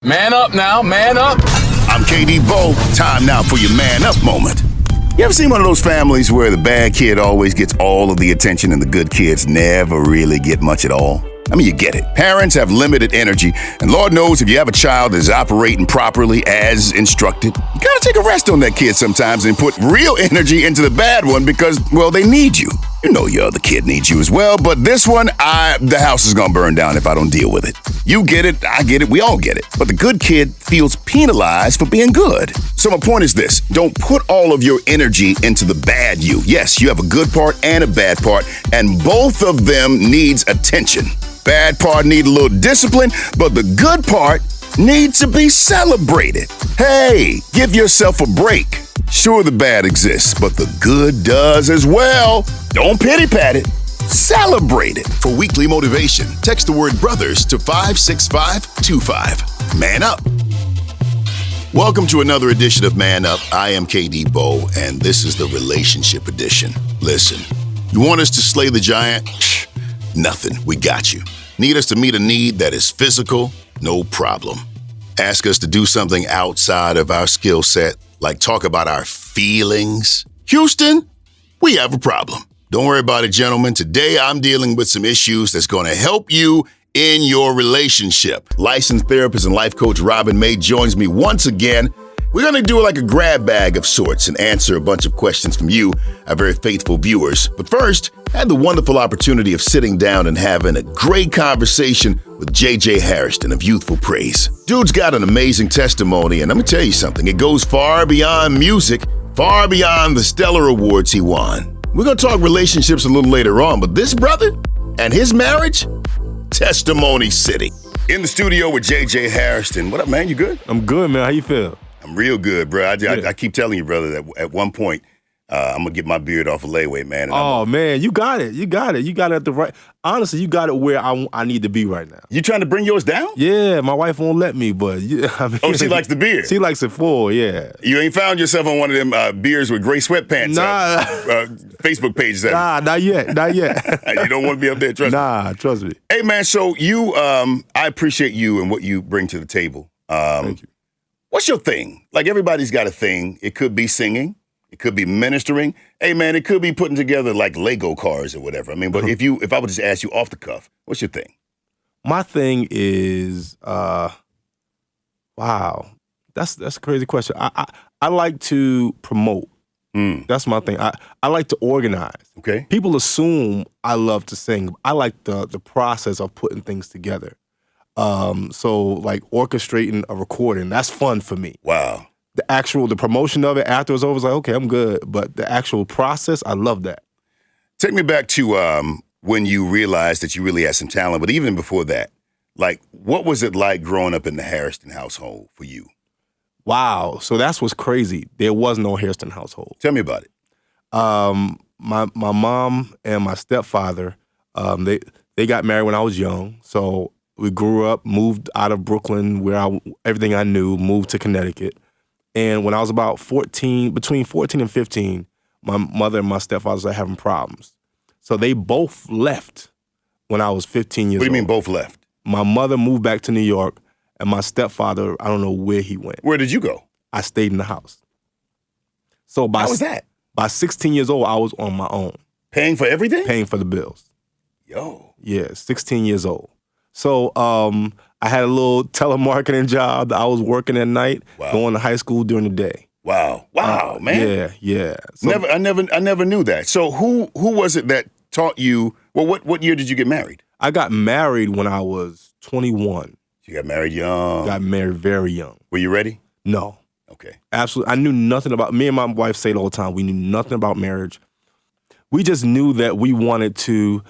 Man up now, man up. I'm KD Bowe. Time now for your man up moment. You ever seen one of those families where the bad kid always gets all of the attention and the good kids never really get much at all? I mean, you get it. Parents have limited energy, and Lord knows if you have a child that is operating properly as instructed, you gotta take a rest on that kid sometimes and put real energy into the bad one because, well, they need you. You know your other kid needs you as well, but this one, the house is gonna burn down if I don't deal with it. You get it, I get it, we all get it. But the good kid feels penalized for being good. So my point is this, don't put all of your energy into the bad you. Yes, you have a good part and a bad part, and both of them needs attention. Bad part need a little discipline, but the good part needs to be celebrated. Hey, give yourself a break. Sure, the bad exists, but the good does as well. Don't pity-pat it. Celebrate it. For weekly motivation, text the word brothers to 56525. Man up. Welcome to another edition of Man Up. I am KD Bowe, and this is the relationship edition. Listen, you want us to slay the giant? Nothing. We got you. Need us to meet a need that is physical? No problem. Ask us to do something outside of our skill set, like talk about our feelings? Houston, we have a problem. Don't worry about it, gentlemen. Today, I'm dealing with some issues that's going to help you in your relationship. Licensed therapist and life coach Robin May joins me once again. We're going to do like a grab bag of sorts and answer a bunch of questions from you, our very faithful viewers. But first, I had the wonderful opportunity of sitting down and having a great conversation with JJ Hairston of Youthful Praise. Dude's got an amazing testimony, and let me tell you something. It goes far beyond music, far beyond the stellar awards he won. We're going to talk relationships a little later on, but this brother and his marriage, testimony city. In the studio with JJ Hairston. What up, man? You good? I'm good, man. How you feel? I'm real good, bro. I keep telling you, brother, that at one point, I'm going to get my beard off a layaway, man. Man, you got it. You got it. You got it at the right. Honestly, you got it where I need to be right now. You trying to bring yours down? Yeah, my wife won't let me, but she likes the beard. She likes it full, yeah. You ain't found yourself on one of them beards with gray sweatpants? Nah. Facebook pages. Nah, not yet. You don't want to be up there, trust me. Nah, trust me. Hey, man, so you, I appreciate you and what you bring to the table. Thank you. What's your thing? Like, everybody's got a thing. It could be singing. It could be ministering. Hey, man, it could be putting together like Lego cars or whatever. I mean, but if I would just ask you off the cuff, what's your thing? My thing is, wow, that's a crazy question. I like to promote. That's my thing. I like to organize. Okay. People assume I love to sing. I like the process of putting things together. So like orchestrating a recording, that's fun for me. Wow. The promotion of it after it's over, was like, okay, I'm good. But the actual process, I love that. Take me back to when you realized that you really had some talent, but even before that, like, what was it like growing up in the Hairston household for you? Wow. So that's what's crazy. There was no Hairston household. Tell me about it. My mom and my stepfather, they got married when I was young. So we grew up, moved out of Brooklyn, where everything I knew, moved to Connecticut. And when I was about 14, between 14 and 15, my mother and my stepfather started having problems. So they both left when I was 15 years old. What do you mean both left? My mother moved back to New York, and my stepfather, I don't know where he went. Where did you go? I stayed in the house. So How was that? By 16 years old, I was on my own. Paying for everything? Paying for the bills. Yo. Yeah, 16 years old. So I had a little telemarketing job that I was working at night, going to high school during the day. Wow, man. Yeah. So, I never knew that. So who was it that taught you? Well, what year did you get married? I got married when I was 21. You got married young. Got married very young. Were you ready? No. Okay. Absolutely. I knew nothing about. Me and my wife say it all the time. We knew nothing about marriage. We just knew that we wanted to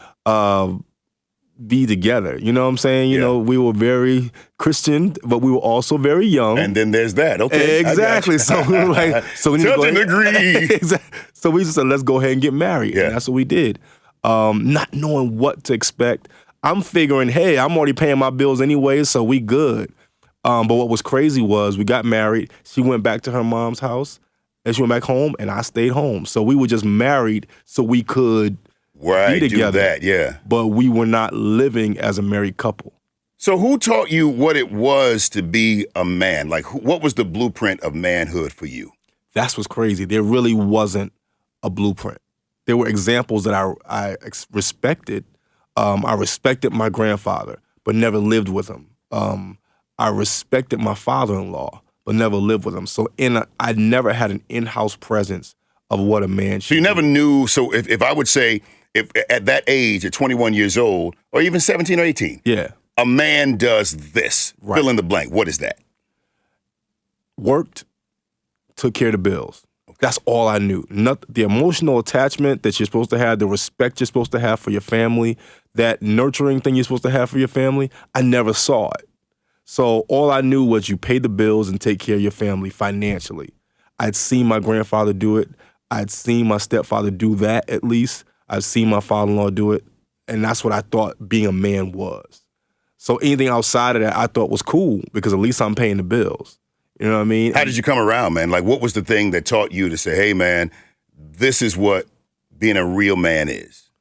be together. You know what I'm saying? You know, we were very Christian, but we were also very young. And then there's that. Okay. Exactly. So we were like, so we need to go ahead. Agree. Exactly. So we just said, let's go ahead and get married. Yeah. And that's what we did. Not knowing what to expect. I'm figuring, hey, I'm already paying my bills anyway, so we good. But what was crazy was we got married. She went back to her mom's house, and she went back home, and I stayed home. So we were just married so we could be together. Do that, yeah. But we were not living as a married couple. So who taught you what it was to be a man? Like, what was the blueprint of manhood for you? That's what's crazy. There really wasn't a blueprint. There were examples that I respected. I respected my grandfather, but never lived with him. I respected my father-in-law, but never lived with him. So I never had an in-house presence of what a man should So you never be. knew. So if I would say, if at that age, at 21 years old, or even 17 or 18, Yeah. a man does this, Right. fill in the blank. What is that? Worked, took care of the bills. That's all I knew. Not the emotional attachment that you're supposed to have, the respect you're supposed to have for your family, that nurturing thing you're supposed to have for your family, I never saw it. So all I knew was you pay the bills and take care of your family financially. I'd seen my grandfather do it. I'd seen my stepfather do that at least. I'd seen my father-in-law do it. And that's what I thought being a man was. So anything outside of that I thought was cool because at least I'm paying the bills. You know what I mean? How did you come around, man? Like, what was the thing that taught you to say, hey, man, this is what being a real man is?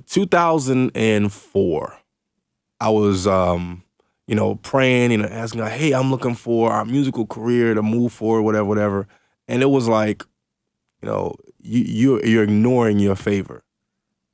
2004, I was, praying and asking, like, hey, I'm looking for our musical career to move forward, whatever. And it was like, you're ignoring your favor.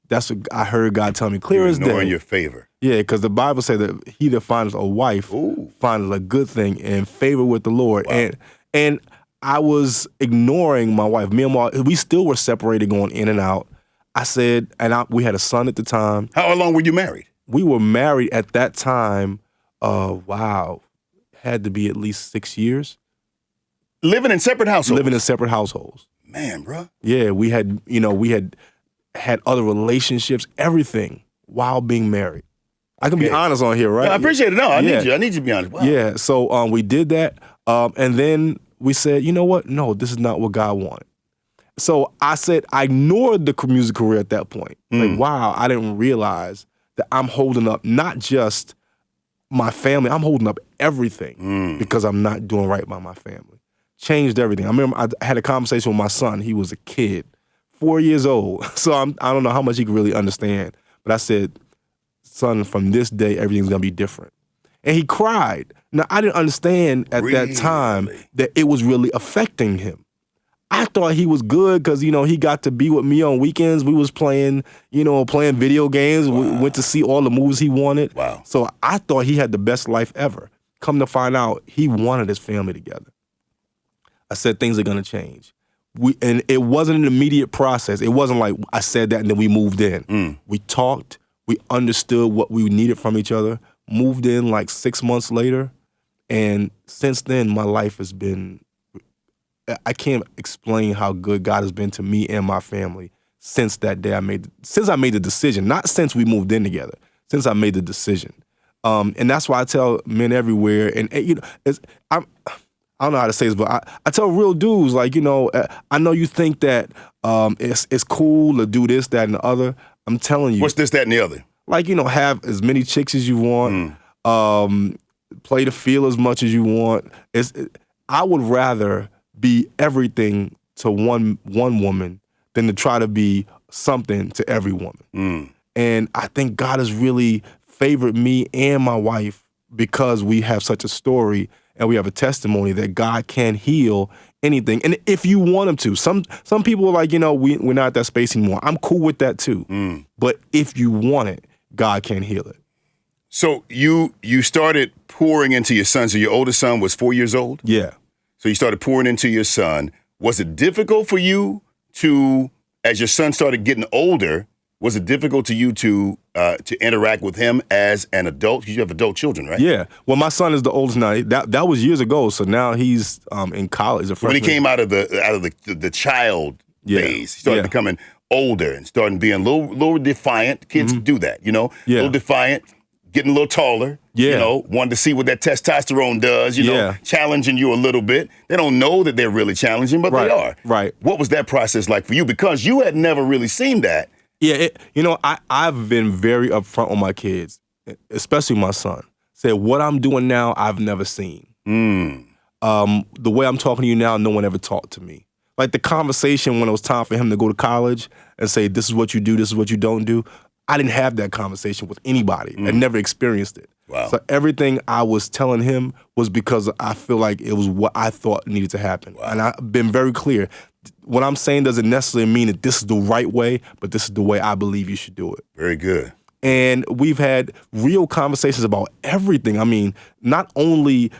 That's what I heard God tell me clear as day. Ignoring your favor. Yeah, because the Bible said that he that finds a wife finds a good thing and favor with the Lord. Wow. And I was ignoring my wife. Me and my we still were separated, going in and out. I said, we had a son at the time. How long were you married? We were married at that time. Had to be at least 6 years. Living in separate households? Living in separate households. Man, bro. Yeah, we had other relationships, everything while being married. I can be honest on here, right? No, I appreciate it. No, I Yeah. need you to be honest. Wow. Yeah, so we did that, and then we said, you know what? No, this is not what God wanted. So I said, I ignored the music career at that point. Like, wow, I didn't realize that I'm holding up not just my family, I'm holding up everything because I'm not doing right by my family. Changed everything. I remember I had a conversation with my son. He was a kid, 4 years old. So I don't know how much he could really understand. But I said, son, from this day, everything's going to be different. And he cried. Now, I didn't understand at that time that it was really affecting him. I thought he was good because, he got to be with me on weekends. We was playing video games. Wow. We went to see all the movies he wanted. Wow. So I thought he had the best life ever. Come to find out, he wanted his family together. I said things are going to change. And it wasn't an immediate process. It wasn't like I said that and then we moved in. We talked. We understood what we needed from each other. Moved in like 6 months later. And since then, my life has been, I can't explain how good God has been to me and my family since that day since I made the decision. Not since we moved in together, since I made the decision. And that's why I tell men everywhere, I don't know how to say this, but I tell real dudes, like, I know you think that it's cool to do this, that, and the other. I'm telling you. What's this, that, and the other? Like, have as many chicks as you want, play the field as much as you want. I would rather be everything to one woman than to try to be something to every woman. And I think God has really favored me and my wife because we have such a story and we have a testimony that God can heal anything. And if you want him to, some people are like, we're not at that space anymore. I'm cool with that too. But if you want it, God can heal it. So you started pouring into your son. So your oldest son was 4 years old? Yeah. So you started pouring into your son. Was it difficult for you to, as your son started getting older, was it difficult to you to interact with him as an adult? Because you have adult children, right? Yeah. Well, my son is the oldest now. That was years ago. So now he's in college. When he came out of the child phase, he started becoming older and starting being a little defiant. Kids do that, a little defiant, getting a little taller. Wanting to see what that testosterone does. Challenging you a little bit. They don't know that they're really challenging, but they are. Right. What was that process like for you? Because you had never really seen that. Yeah, I've been very upfront with my kids, especially my son. Said what I'm doing now, I've never seen. The way I'm talking to you now, no one ever talked to me. Like the conversation when it was time for him to go to college and say, this is what you do, this is what you don't do. I didn't have that conversation with anybody. I never experienced it. Wow. So everything I was telling him was because I feel like it was what I thought needed to happen. Wow. And I've been very clear. What I'm saying doesn't necessarily mean that this is the right way, but this is the way I believe you should do it. Very good. And we've had real conversations about everything. I mean, not only,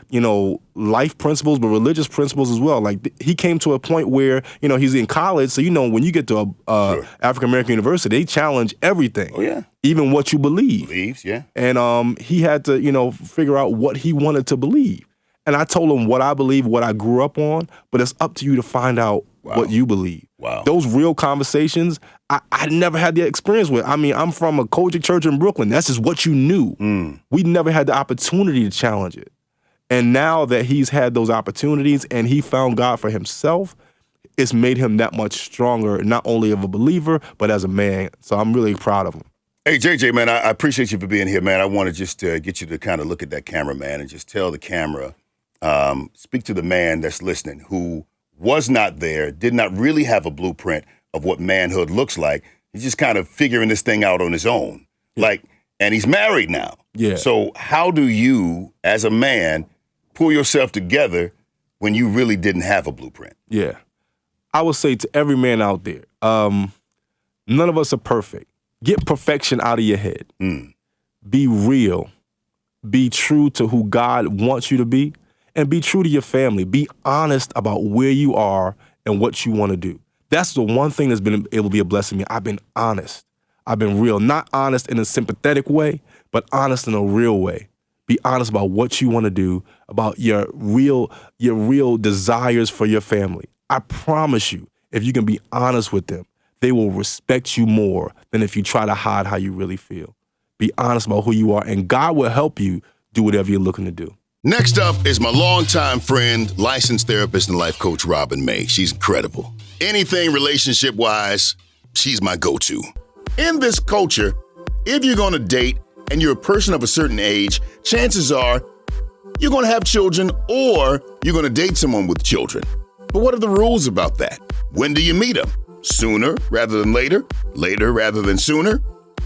life principles, but religious principles as well. Like, he came to a point where, he's in college. So, when you get to a African-American university, they challenge everything. Oh, yeah. Even what you believe. Believes, yeah. And he had to, figure out what he wanted to believe. And I told him what I believe, what I grew up on, but it's up to you to find out what you believe. Wow. Those real conversations, I never had the experience with. I mean, I'm from a Kojic church in Brooklyn. That's just what you knew. We never had the opportunity to challenge it. And now that he's had those opportunities and he found God for himself, it's made him that much stronger, not only of a believer, but as a man. So I'm really proud of him. Hey, JJ, man, I appreciate you for being here, man. I want to just get you to kind of look at that camera, man, and just tell the camera, speak to the man that's listening who was not there, did not really have a blueprint of what manhood looks like. He's just kind of figuring this thing out on his own. And he's married now. Yeah. So how do you, as a man, pull yourself together when you really didn't have a blueprint? Yeah. I would say to every man out there, none of us are perfect. Get perfection out of your head. Be real. Be true to who God wants you to be. And be true to your family. Be honest about where you are and what you want to do. That's the one thing that's been able to be a blessing to me. I've been honest. I've been real. Not honest in a sympathetic way, but honest in a real way. Be honest about what you want to do, about your real desires for your family. I promise you, if you can be honest with them, they will respect you more than if you try to hide how you really feel. Be honest about who you are, and God will help you do whatever you're looking to do. Next up is my longtime friend, licensed therapist and life coach, Robin May. She's incredible. Anything relationship-wise, she's my go-to. In this culture, if you're going to date and you're a person of a certain age, chances are you're going to have children or you're going to date someone with children. But what are the rules about that? When do you meet them? Sooner rather than later? Later rather than sooner?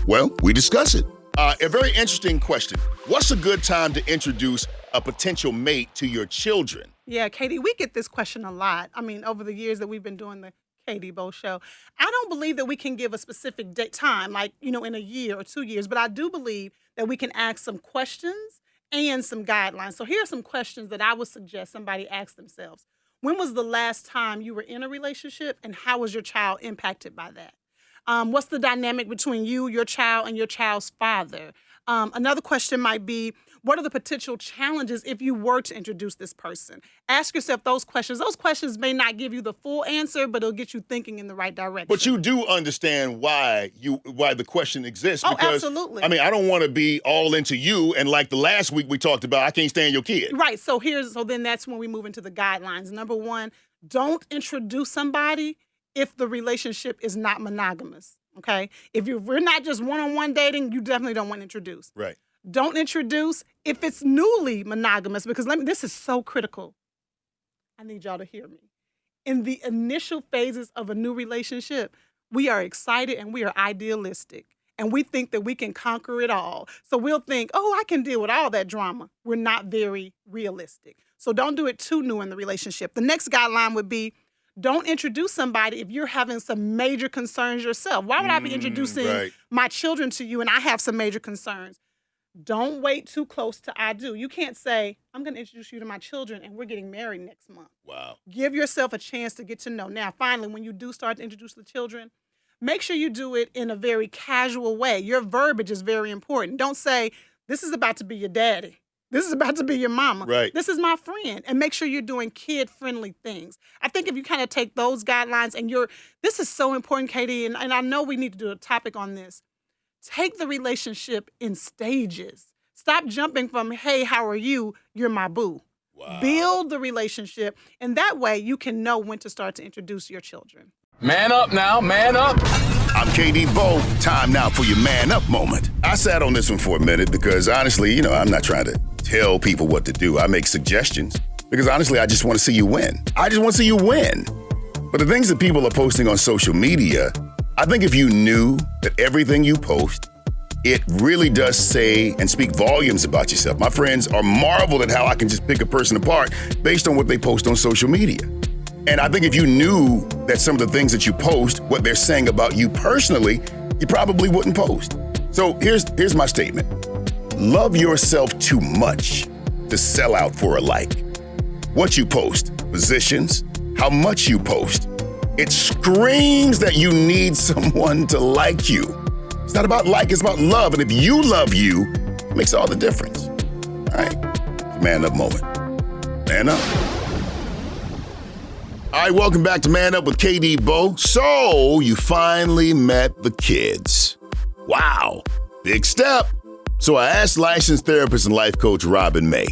Well, we discuss it. A very interesting question. What's a good time to introduce a potential mate to your children? Yeah, Katie, we get this question a lot. I mean, over the years that we've been doing the Katie Bowe Show, I don't believe that we can give a specific date time, like, in a year or 2 years, but I do believe that we can ask some questions and some guidelines. So here are some questions that I would suggest somebody ask themselves. When was the last time you were in a relationship, and how was your child impacted by that? What's the dynamic between you, your child, and your child's father? Another question might be, what are the potential challenges if you were to introduce this person? Ask yourself those questions. Those questions may not give you the full answer, but it'll get you thinking in the right direction. But you do understand why the question exists. Oh, because, absolutely. I mean, I don't want to be all into you, and like the last week we talked about, I can't stand your kid. Right. So then that's when we move into the guidelines. Number one, don't introduce somebody if the relationship is not monogamous. Okay? If we're not just one-on-one dating, you definitely don't want to introduce. Right. Don't introduce if it's newly monogamous, because this is so critical. I need y'all to hear me. In the initial phases of a new relationship, we are excited and we are idealistic. And we think that we can conquer it all. So we'll think, I can deal with all that drama. We're not very realistic. So don't do it too new in the relationship. The next guideline would be, don't introduce somebody if you're having some major concerns yourself. Why would I be introducing my children to you and I have some major concerns? Don't wait too close to I do. You can't say, I'm going to introduce you to my children and we're getting married next month. Wow. Give yourself a chance to get to know. Now, finally, when you do start to introduce the children, make sure you do it in a very casual way. Your verbiage is very important. Don't say, this is about to be your daddy. This is about to be your mama. Right. This is my friend. And make sure you're doing kid-friendly things. I think if you kind of take those guidelines and this is so important, Katie, and I know we need to do a topic on this. Take the relationship in stages. Stop jumping from, hey, how are you? You're my boo. Wow. Build the relationship, and that way you can know when to start to introduce your children. Man up now, man up. I'm KD Bowe. Time now for your man up moment. I sat on this one for a minute because honestly, I'm not trying to tell people what to do. I make suggestions because honestly, I just want to see you win. I just want to see you win. But the things that people are posting on social media, I think if you knew that everything you post it really does say and speak volumes about yourself. My friends are marveled at how I can just pick a person apart based on what they post on social media. And I think if you knew that some of the things that you post, what they're saying about you personally, you probably wouldn't post. So here's my statement. Love yourself too much to sell out for a like. What you post, positions, how much you post, it screams that you need someone to like you. It's not about like, it's about love. And if you love you, it makes all the difference. All right, man up moment. Man up. All right, welcome back to Man Up with KD Bowe. So you finally met the kids. Wow, big step. So I asked licensed therapist and life coach Robin May,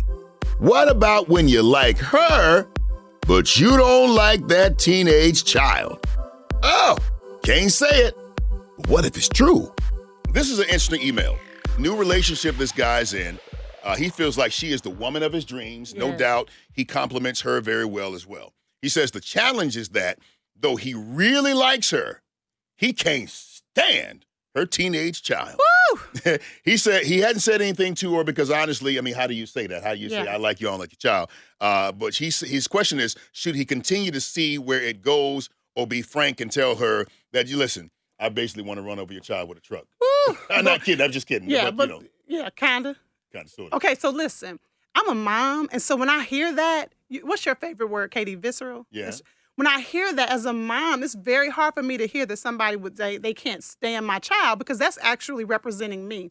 what about when you like her, but you don't like that teenage child? Oh, can't say it. What if it's true? This is an interesting email. New relationship this guy's in. He feels like she is the woman of his dreams. No doubt he compliments her very well as well. He says the challenge is that though he really likes her, he can't stand her teenage child. Woo! He said he hadn't said anything to her because honestly, I mean, how do you say that? How do you say, I like you, I don't like your child? But his question is, should he continue to see where it goes or be frank and tell her that, you listen, I basically want to run over your child with a truck. I'm not kidding, I'm just kidding. Yeah, but kind of. Kind of, sort of. Okay, so listen, I'm a mom, and so when I hear that, what's your favorite word, Katie? Visceral? Yeah. When I hear that as a mom, it's very hard for me to hear that somebody would say they can't stand my child because that's actually representing me.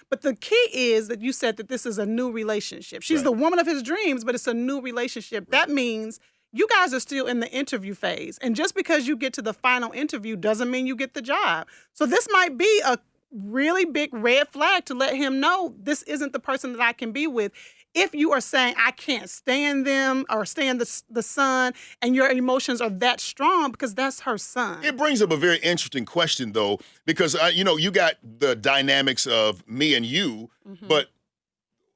But the key is that you said that this is a new relationship. She's the woman of his dreams, but it's a new relationship. Right. That means you guys are still in the interview phase. And just because you get to the final interview doesn't mean you get the job. So this might be a really big red flag to let him know this isn't the person that I can be with. If you are saying, I can't stand them or stand the son, and your emotions are that strong because that's her son. It brings up a very interesting question, though, because, you got the dynamics of me and you, but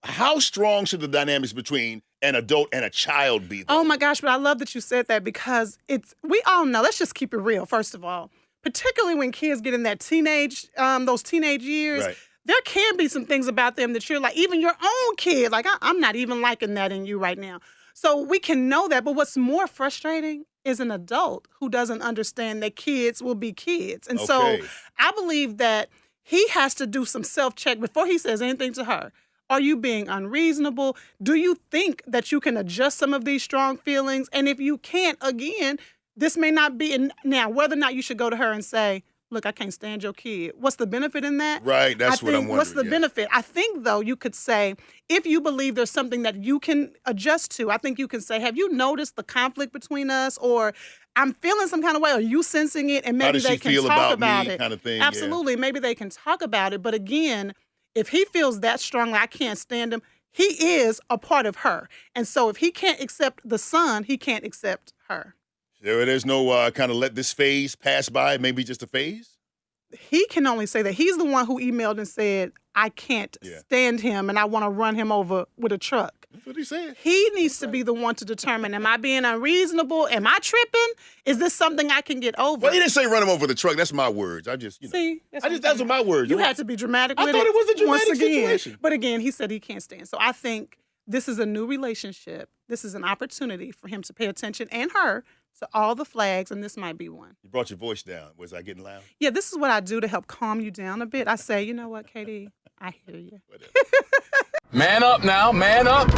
how strong should the dynamics between an adult and a child be, though? Oh, my gosh, but I love that you said that because we all know, let's just keep it real, first of all, particularly when kids get in that those teenage years. Right. There can be some things about them that you're like, even your own kid, like, I'm not even liking that in you right now. So we can know that. But what's more frustrating is an adult who doesn't understand that kids will be kids. And so I believe that he has to do some self-check before he says anything to her. Are you being unreasonable? Do you think that you can adjust some of these strong feelings? And if you can't, again, this may not be. Now, whether or not you should go to her and say, look, I can't stand your kid. What's the benefit in that? Right, that's what I'm wondering. What's the benefit? I think, though, you could say, if you believe there's something that you can adjust to, I think you can say, have you noticed the conflict between us? Or I'm feeling some kind of way. Are you sensing it? And maybe they can talk about it. Kind of thing, absolutely. Maybe they can talk about it. But again, if he feels that strongly, I can't stand him, he is a part of her. And so if he can't accept the son, he can't accept her. There's no kind of let this phase pass by, maybe just a phase? He can only say that. He's the one who emailed and said, I can't stand him and I want to run him over with a truck. That's what he said. He needs to be the one to determine, am I being unreasonable? Am I tripping? Is this something I can get over? Well, he didn't say run him over with a truck. That's my words. I just, See? That's what my words. You had to be dramatic with it. I thought it was a dramatic once again. situation. But again, he said he can't stand. So I think this is a new relationship. This is an opportunity for him to pay attention, and her, to all the flags, and this might be one. You brought your voice down. Was I getting loud? Yeah, this is what I do to help calm you down a bit. I say, you know what, Katie? I hear you. Man up now, man up.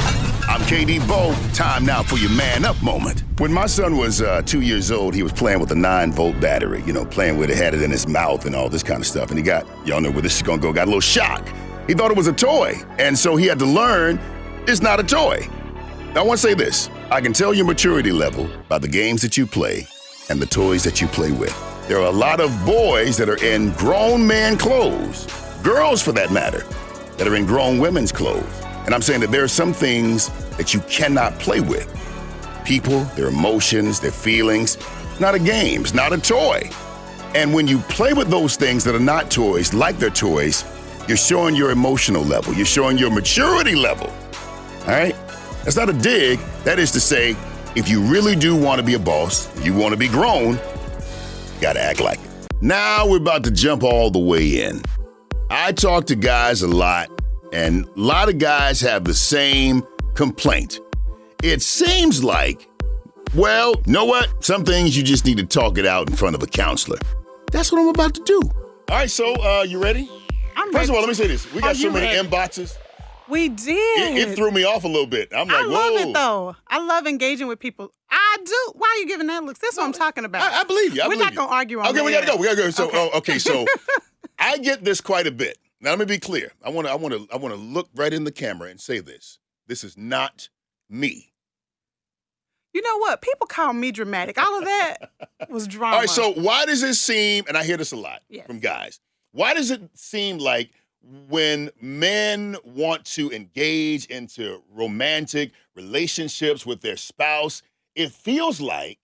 I'm KD Bowe. Time now for your man up moment. When my son was 2 years old, he was playing with a 9-volt battery, playing with it, had it in his mouth and all this kind of stuff. And he y'all know where this is going to go, got a little shock. He thought it was a toy. And so he had to learn it's not a toy. Now, I want to say this. I can tell your maturity level by the games that you play and the toys that you play with. There are a lot of boys that are in grown man clothes, girls for that matter, that are in grown women's clothes. And I'm saying that there are some things that you cannot play with. People, their emotions, their feelings. It's not a game, it's not a toy. And when you play with those things that are not toys, like they're toys, you're showing your emotional level. You're showing your maturity level. All right? That's not a dig. That is to say, if you really do want to be a boss, you want to be grown, you got to act like it. Now we're about to jump all the way in. I talk to guys a lot, and a lot of guys have the same complaint. It seems like, well, you know what? Some things you just need to talk it out in front of a counselor. That's what I'm about to do. All right, so you ready? I'm First ready. of all, let me say this. We got Are so you many ready? inboxes. We did. It threw me off a little bit. I'm like, I love whoa. it, though. I love engaging with people. I do. Why are you giving that looks? That's what I'm talking about. I believe you. We're not going to argue on Okay, that. we got to go. So, Okay. so I get this quite a bit. Now, let me be clear. I want to look right in the camera and say this. This is not me. You know what? People call me dramatic. All of that was drama. All right, so why does it seem, and I hear this a lot Yes. from guys, why does it seem like when men want to engage into romantic relationships with their spouse, it feels like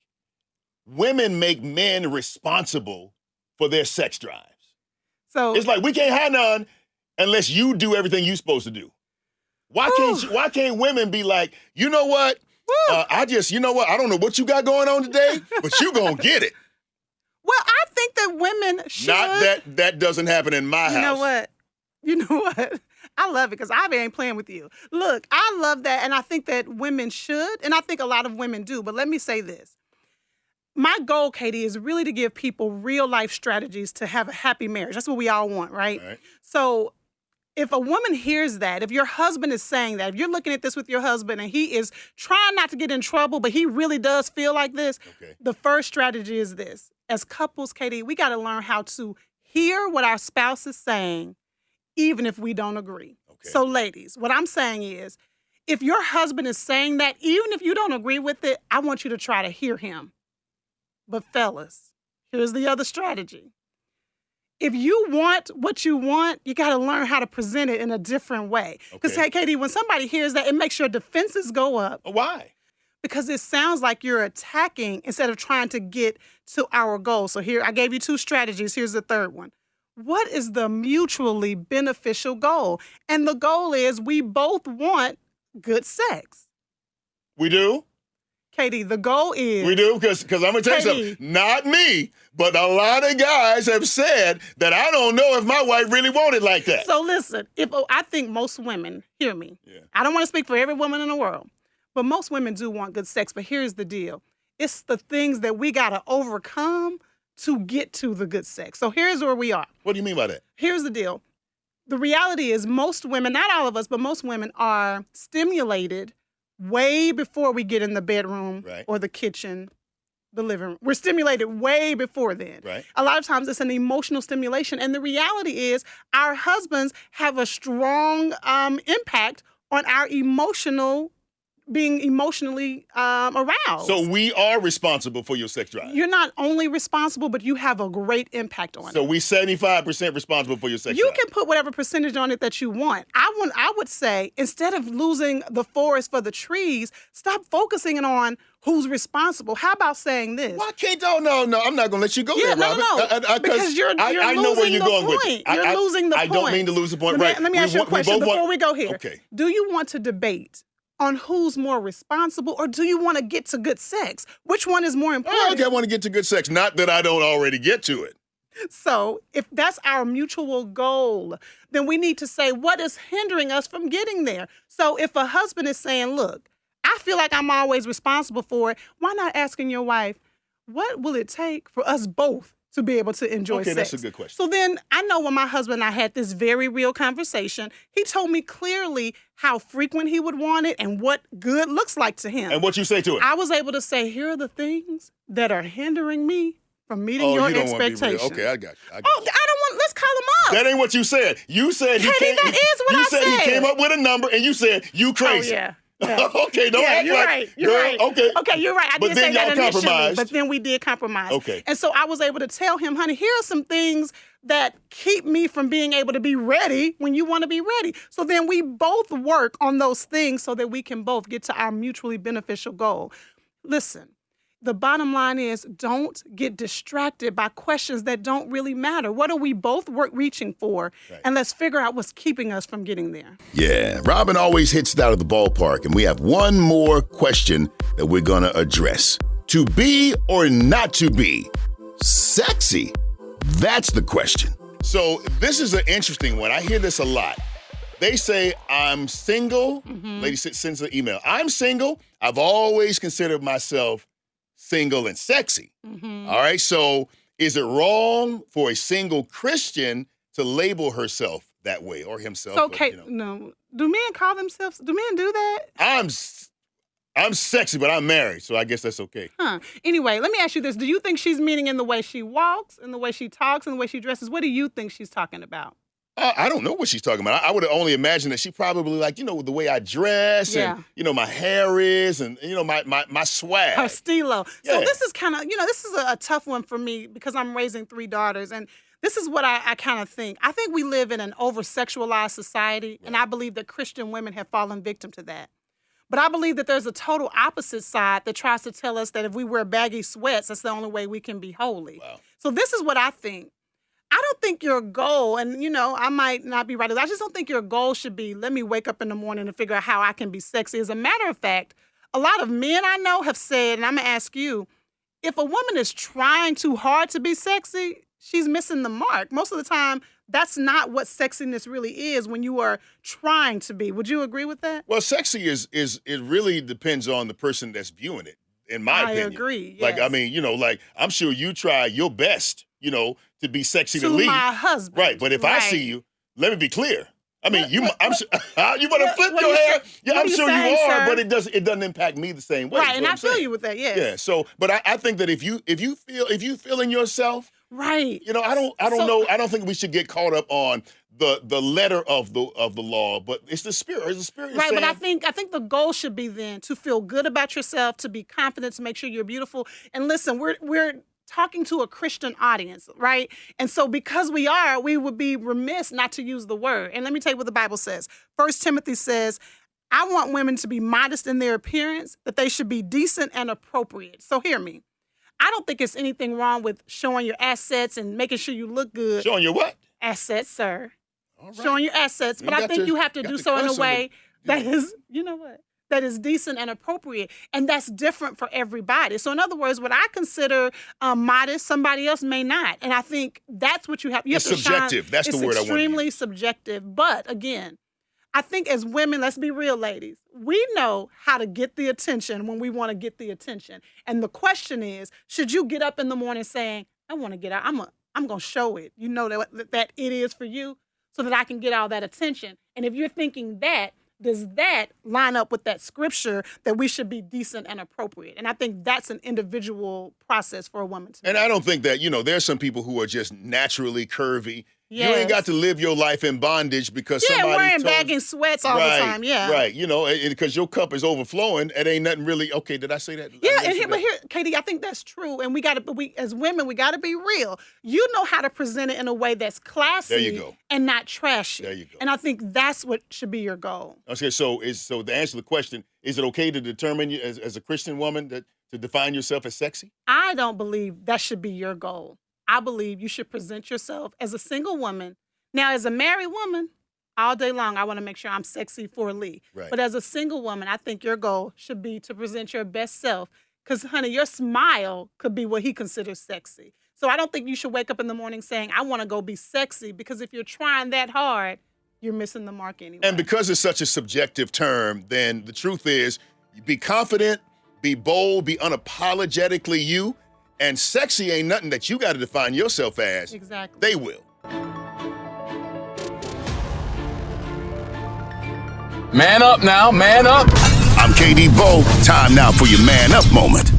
women make men responsible for their sex drives? So It's like we can't have none unless you do everything you're supposed to do. Why can't women be like, you know what? I don't know what you got going on today, but you gonna get it. well, I think that women should. Not that doesn't happen in my house. You know what? I love it because I ain't playing with you. Look, I love that, and I think that women should, and I think a lot of women do. But let me say this. My goal, Katie, is really to give people real-life strategies to have a happy marriage. That's what we all want, right? So if a woman hears that, if your husband is saying that, if you're looking at this with your husband and he is trying not to get in trouble, but he really does feel like this, the first strategy is this. As couples, Katie, we got to learn how to hear what our spouse is saying, even if we don't agree. So ladies, what I'm saying is, if your husband is saying that, even if you don't agree with it, I want you to try to hear him. But fellas, here's the other strategy. If you want what you want, you got to learn how to present it in a different way. Because, hey, Katie, when somebody hears that, it makes your defenses go up. Why? Because it sounds like you're attacking instead of trying to get to our goal. So here, I gave you 2 strategies. Here's the third one. What is the mutually beneficial goal? And the goal is we both want good sex. We do? Katie, the goal is... We do? Because I'm going to tell you something. Not me, but a lot of guys have said that I don't know if my wife really wanted like that. So listen, I think most women, hear me. I don't want to speak for every woman in the world, but most women do want good sex. But here's the deal. It's the things that we got to overcome to get to the good sex. So here's where we are. What do you mean by that? Here's the deal. The reality is most women, not all of us, but most women are stimulated way before we get in the bedroom or the kitchen, the living room. We're stimulated way before then. A lot of times it's an emotional stimulation. And the reality is our husbands have a strong impact on our being emotionally aroused. So we are responsible for your sex drive. You're not only responsible, but you have a great impact on it. So we 75% responsible for your sex drive. You can put whatever percentage on it that you want. I would say, instead of losing the forest for the trees, stop focusing on who's responsible. How about saying this? Why can't no, I'm not going to let you go there, Robin. Because you're I know where you're going with it. You're losing the point. I don't mean to lose the point. Let me ask you a question before we go here. Okay. Do you want to debate on who's more responsible, or do you want to get to good sex? Which one is more important? Okay, I want to get to good sex. Not that I don't already get to it. So if that's our mutual goal, then we need to say, what is hindering us from getting there? So if a husband is saying, look, I feel like I'm always responsible for it, why not asking your wife, what will it take for us both to be able to enjoy sex? Okay, that's a good question. So then I know when my husband and I had this very real conversation, he told me clearly how frequent he would want it and what good looks like to him. And what you say to him? I was able to say, here are the things that are hindering me from meeting your expectations. Okay, I got you. I don't want, let's call him up. That ain't what you said. You said that is what I said. You said he came up with a number and you said, you crazy. Oh, yeah. Okay, don't act you're like, right. You're girl, right. Okay, you're right. I but did then say that y'all initially, compromised. but then we did compromise. Okay. And so I was able to tell him, honey, here are some things that keep me from being able to be ready when you want to be ready. So then we both work on those things so that we can both get to our mutually beneficial goal. Listen, the bottom line is don't get distracted by questions that don't really matter. What are we both reaching for? Right. And let's figure out what's keeping us from getting there. Yeah, Robin always hits it out of the ballpark, and we have one more question that we're going to address. To be or not to be? Sexy? That's the question. So this is an interesting one. I hear this a lot. They say, I'm single. Lady sends an email. I'm single. I've always considered myself single and sexy. All right. So is it wrong for a single Christian to label herself that way or himself? So, okay, no. Do men call themselves, do men do that? I'm sexy, but I'm married, so I guess that's okay. Anyway, let me ask you this. Do you think she's meaning in the way she walks, in the way she talks, in the way she dresses? What do you think she's talking about? I don't know what she's talking about. I would only imagine that she probably like, the way I dress and, my hair is and, my swag. Her stilo. Yeah. So this is kind of, this is a tough one for me because I'm raising 3 daughters. And this is what I kind of think. I think we live in an over-sexualized society, and I believe that Christian women have fallen victim to that. But I believe that there's a total opposite side that tries to tell us that if we wear baggy sweats, that's the only way we can be holy. Wow. So this is what I think. I don't think your goal, and I might not be right, I just don't think your goal should be, let me wake up in the morning and figure out how I can be sexy. As a matter of fact, a lot of men I know have said, and I'm going to ask you, if a woman is trying too hard to be sexy, she's missing the mark. Most of the time, that's not what sexiness really is when you are trying to be. Would you agree with that? Well, sexy is it really depends on the person that's viewing it, in my opinion. I agree, yes. Like, I mean, I'm sure you try your best, to be sexy to Lee. my husband. Right, but if I see you, let me be clear. I mean, you want to flip what your you hair? say- Yeah, what I'm you sure saying, you are, sir? but it doesn't impact me the same way. Right, is and what I I'm feel saying. you with that, yes. Yeah, so, but I think that if you feel in yourself, Right. I don't know. I don't think we should get caught up on the letter of the law, but it's the spirit. It's the spirit. Right, saying, but I think the goal should be then to feel good about yourself, to be confident, to make sure you're beautiful. And listen, we're talking to a Christian audience, right? And so because we would be remiss not to use the word. And let me tell you what the Bible says. 1 Timothy says, I want women to be modest in their appearance, that they should be decent and appropriate. So hear me. I don't think it's anything wrong with showing your assets and making sure you look good. Showing your what? Assets, sir. All right. Showing your assets. But I think you have to do so in a way that is, that is decent and appropriate. And that's different for everybody. So in other words, what I consider modest, somebody else may not. And I think that's what you have. It's to subjective. Shine. That's the word I want to use. It's extremely subjective. But again, I think as women, let's be real, ladies, we know how to get the attention when we want to get the attention. And the question is, should you get up in the morning saying, I want to get out, I'm going to show it. You know that it is for you so that I can get all that attention. And if you're thinking that, does that line up with that scripture that we should be decent and appropriate? And I think that's an individual process for a woman to do. And I don't think that, there's some people who are just naturally curvy. Yes. You ain't got to live your life in bondage because somebody wearing baggy sweats all the time, Right, because your cup is overflowing. It ain't nothing really, okay, did I say that? But here, Katie, I think that's true. And we as women, we got to be real. You know how to present it in a way that's classy There you go. and not trashy. There you go. And I think that's what should be your goal. Okay, so to answer the question, is it okay to determine you as a Christian woman to define yourself as sexy? I don't believe that should be your goal. I believe you should present yourself as a single woman. Now, as a married woman, all day long, I want to make sure I'm sexy for Lee. Right. But as a single woman, I think your goal should be to present your best self. Because, honey, your smile could be what he considers sexy. So I don't think you should wake up in the morning saying, I want to go be sexy. Because if you're trying that hard, you're missing the mark anyway. And because it's such a subjective term, then the truth is, be confident, be bold, be unapologetically you. And sexy ain't nothing that you got to define yourself as. Exactly. They will. Man up now, man up. I'm KD Bowe. Time now for your man up moment.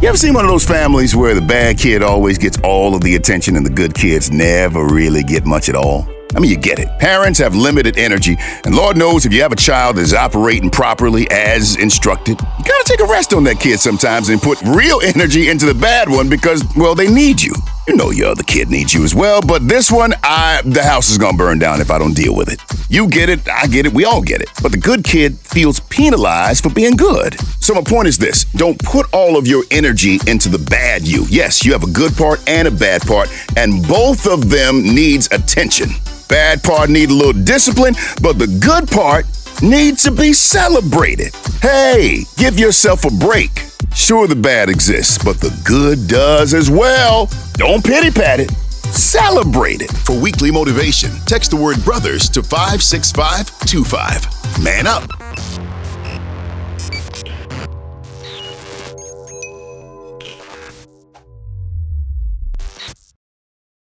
You ever seen one of those families where the bad kid always gets all of the attention and the good kids never really get much at all? I mean, you get it. Parents have limited energy, and Lord knows if you have a child that's operating properly as instructed, you gotta take a rest on that kid sometimes and put real energy into the bad one because, well, they need you. You know your other kid needs you as well, but this one, the house is gonna burn down if I don't deal with it. You get it, I get it, we all get it. But the good kid feels penalized for being good. So my point is this, don't put all of your energy into the bad you. Yes, you have a good part and a bad part, and both of them needs attention. Bad part need a little discipline, but the good part needs to be celebrated. Hey, give yourself a break. Sure, the bad exists, but the good does as well. Don't pity pat it. Celebrate it. For weekly motivation, text the word brothers to 56525. Man up.